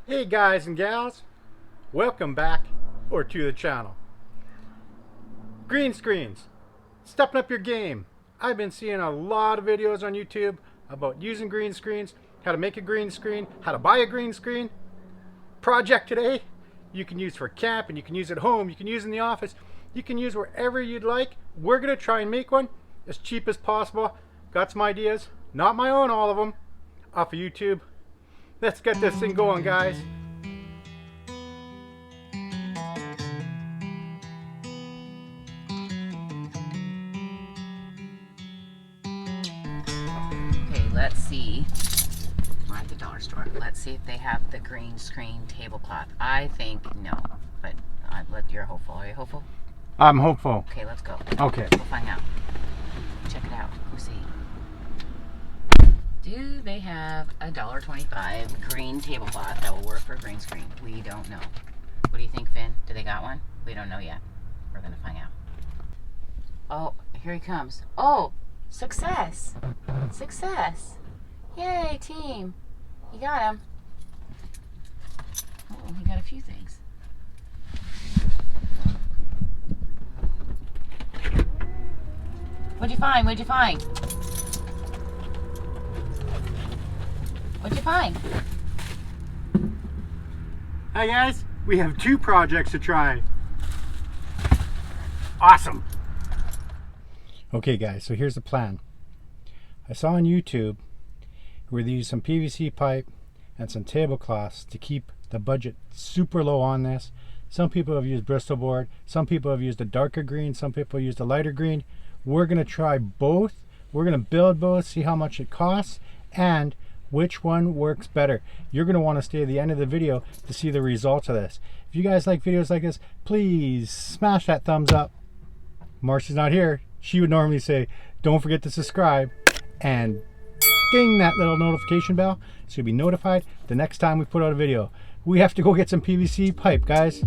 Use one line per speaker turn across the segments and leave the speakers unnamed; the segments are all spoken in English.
Hey guys and gals, welcome back to the channel. Green screens, stepping up your game. I've been seeing a lot of videos on YouTube about using green screens, how to make a green screen, how to buy a green screen. Project today, you can use for camp and you can use at home, you can use in the office, you can use wherever you'd like. We're gonna try and make one as cheap as possible. Got some ideas, not my own, all of them, off of YouTube. Let's get this thing going, guys.
Okay, let's see. We're at the dollar store. Let's see if they have the green screen tablecloth. I think no, but you're hopeful. Are you hopeful?
I'm hopeful.
Okay, let's go.
Okay.
We'll find out. Check it out. We'll see. Do they have a $1.25 green tablecloth that will work for a green screen? We don't know. What do you think, Finn? Do they got one? We don't know yet. We're gonna find out. Oh, here he comes. Oh, success! Success! Yay, team! You got him. Oh, he got a few things. What'd you find? What'd you find? What'd you find?
Hi guys, we have two projects to try. Awesome. Okay guys, so here's the plan. I saw on YouTube where they use some PVC pipe and some tablecloths to keep the budget super low on this. Some people have used Bristol board, some people have used a darker green, some people used a lighter green. We're gonna try both. We're gonna build both, see how much it costs, and which one works better. You're going to want to stay at the end of the video to see the results of this. If you guys like videos like this, please smash that thumbs up. Marcia's not here. She would normally say, don't forget to subscribe and ding that little notification bell so you'll be notified the next time we put out a video. We have to go get some PVC pipe, guys.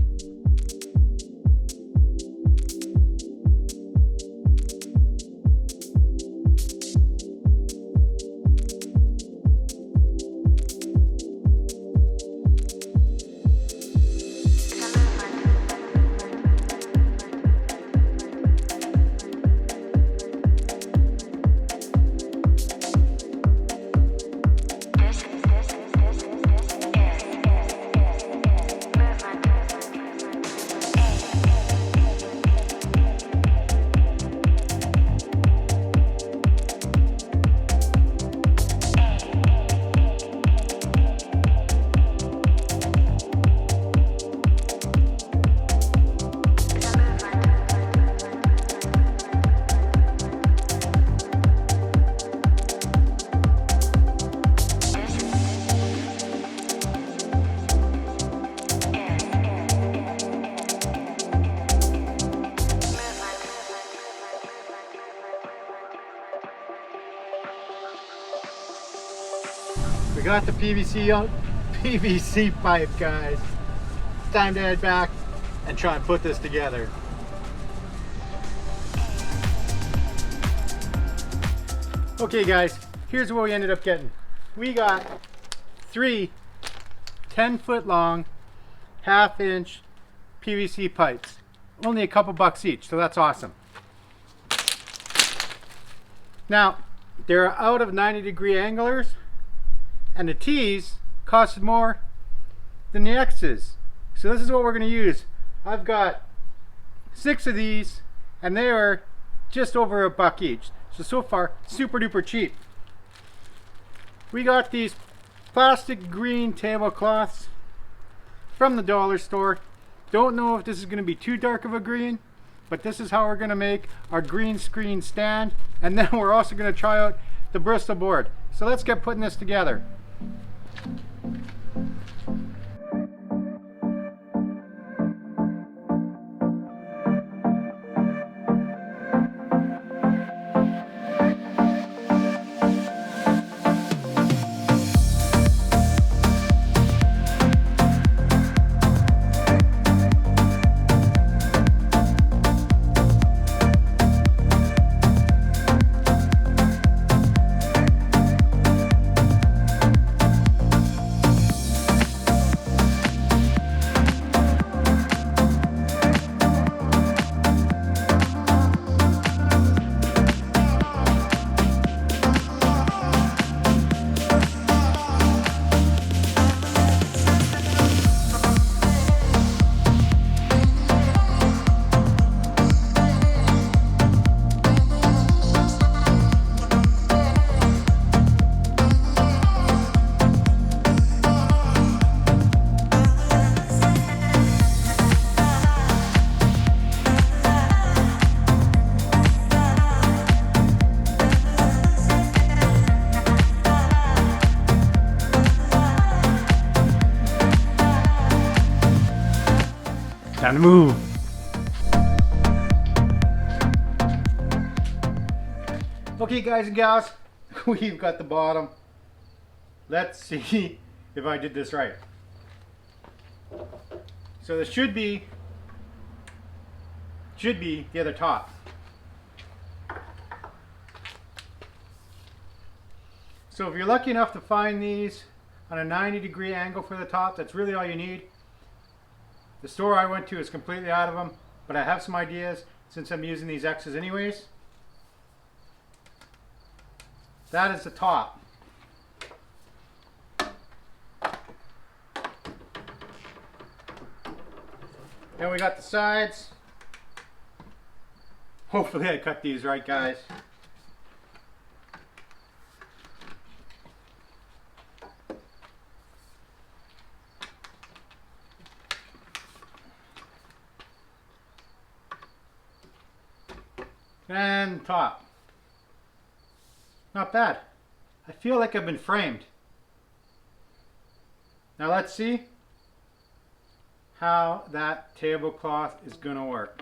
We got the PVC pipe, guys. It's time to head back and try and put this together. Okay guys, here's what we ended up getting. We got 3 10-foot long, half-inch PVC pipes. Only a couple bucks each, so that's awesome. Now, they're out of 90-degree anglers, and the T's costed more than the X's. So this is what we're going to use. I've got 6 of these, and they are just over $1 each. So far, super duper cheap. We got these plastic green tablecloths from the dollar store. Don't know if this is going to be too dark of a green, but this is how we're going to make our green screen stand. And then we're also going to try out the Bristol board. So let's get putting this together. Time to move. Okay, guys and gals, we've got the bottom. Let's see if I did this right. So this should be the other top. So if you're lucky enough to find these on a 90-degree angle for the top, that's really all you need. The store I went to is completely out of them, but I have some ideas since I'm using these X's anyways. That is the top. Then we got the sides. Hopefully I cut these right, guys. And top. Not bad. I feel like I've been framed. Now let's see how that tablecloth is gonna work.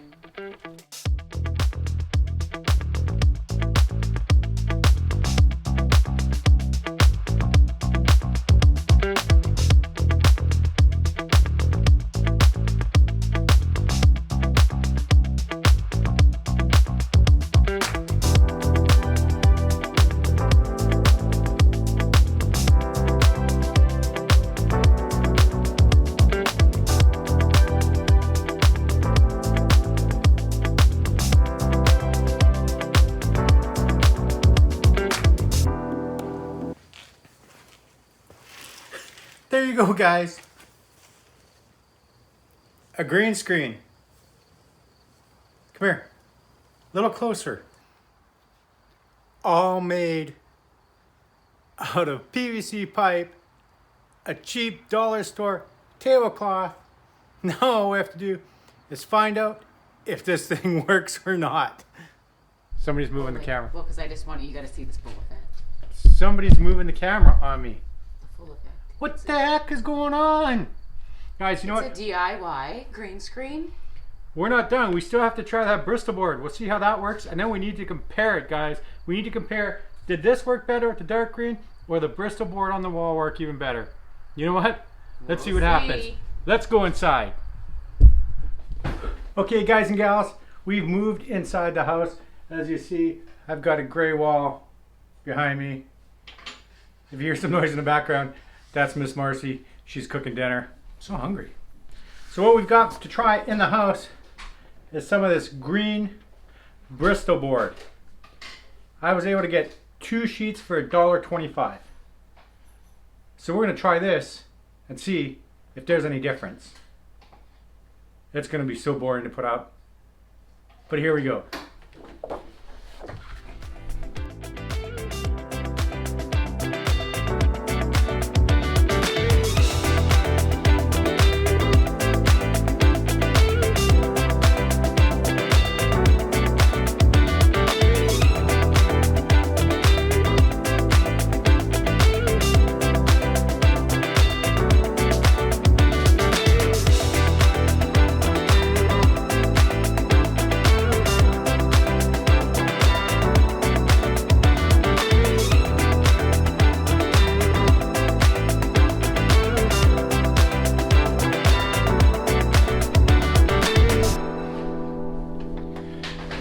There you go, guys. A green screen. Come here. A little closer. All made out of PVC pipe, a cheap dollar store tablecloth. Now all we have to do is find out if this thing works or not. Somebody's moving the camera.
Well, because I just want you got to see this full effect.
Somebody's moving the camera on me.
The full effect.
What the heck is going on? Guys, you know what?
It's a DIY green screen.
We're not done. We still have to try that Bristol board. We'll see how that works. And then we need to compare it, guys. We need to compare, did this work better with the dark green or the Bristol board on the wall work even better? You know what? Let's see what happens. Let's go inside. Okay, guys and gals, we've moved inside the house. As you see, I've got a gray wall behind me. If you hear some noise in the background, that's Miss Marcy. She's cooking dinner. I'm so hungry. So what we've got to try in the house is some of this green Bristol board. I was able to get 2 sheets for $1.25. So we're going to try this and see if there's any difference. It's going to be so boring to put up. But here we go.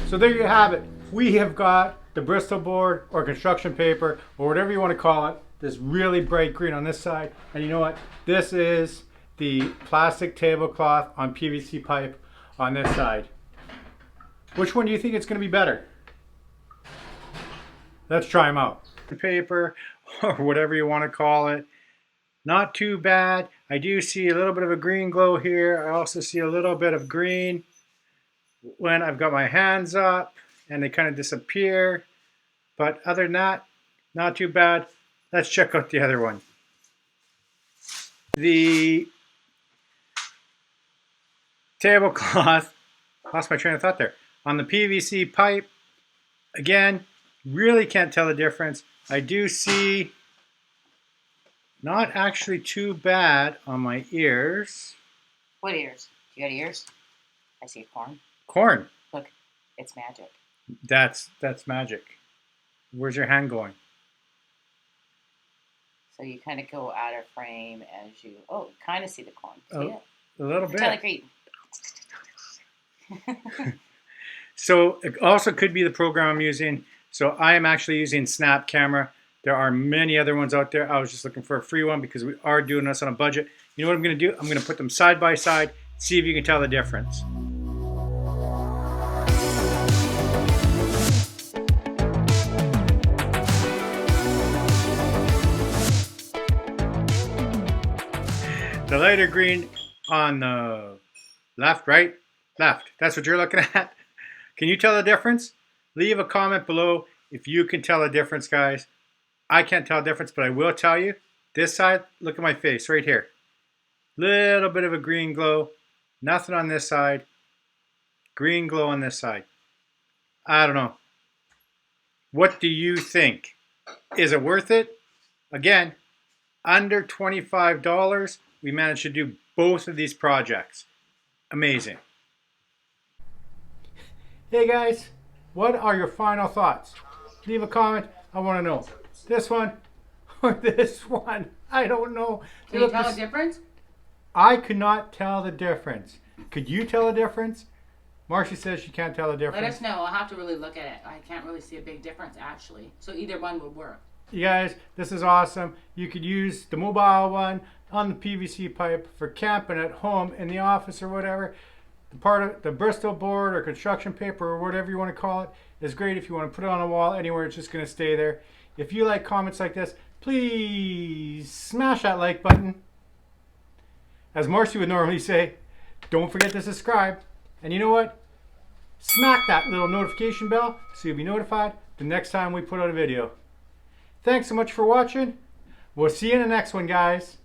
So there you have it. We have got the Bristol board or construction paper or whatever you want to call it. This really bright green on this side. And you know what? This is the plastic tablecloth on PVC pipe on this side. Which one do you think it's going to be better? Let's try them out. The paper or whatever you want to call it. Not too bad. I do see a little bit of a green glow here. I also see a little bit of green when I've got my hands up and they kind of disappear. But other than that, not too bad. Let's check out the other one. The tablecloth, lost my train of thought there. On the PVC pipe, again, really can't tell the difference. I do see not actually too bad on my ears.
What ears? You got ears? I see corn.
Corn.
Look, it's magic.
That's magic. Where's your hand going?
So you kind of go out of frame as you, kind of see the corn. See it?
A little
Pretend like
bit.
green.
So it also could be the program I'm using. So I am actually using Snap Camera. There are many other ones out there. I was just looking for a free one because we are doing this on a budget. You know what I'm going to do? I'm going to put them side by side, see if you can tell the difference. The lighter green on the left, right? Left. That's what you're looking at. Can you tell the difference? Leave a comment below if you can tell the difference, guys. I can't tell the difference, but I will tell you. This side, look at my face right here. Little bit of a green glow. Nothing on this side. Green glow on this side. I don't know. What do you think? Is it worth it? Again, under $25, we managed to do both of these projects. Amazing. Hey guys, what are your final thoughts? Leave a comment. I want to know. This one or this one? I don't know.
Can you tell the difference?
I could not tell the difference. Could you tell the difference? Marcia says she can't tell the difference.
Let us know. I'll have to really look at it. I can't really see a big difference actually. So either one would work.
You guys, this is awesome. You could use the mobile one on the PVC pipe for camping at home, in the office or whatever. The part of the Bristol board or construction paper or whatever you want to call it is great if you want to put it on a wall anywhere. It's just going to stay there. If you like comments like this, please smash that like button. As Marcy would normally say, don't forget to subscribe. And you know what? Smack that little notification bell so you'll be notified the next time we put out a video. Thanks so much for watching. We'll see you in the next one, guys.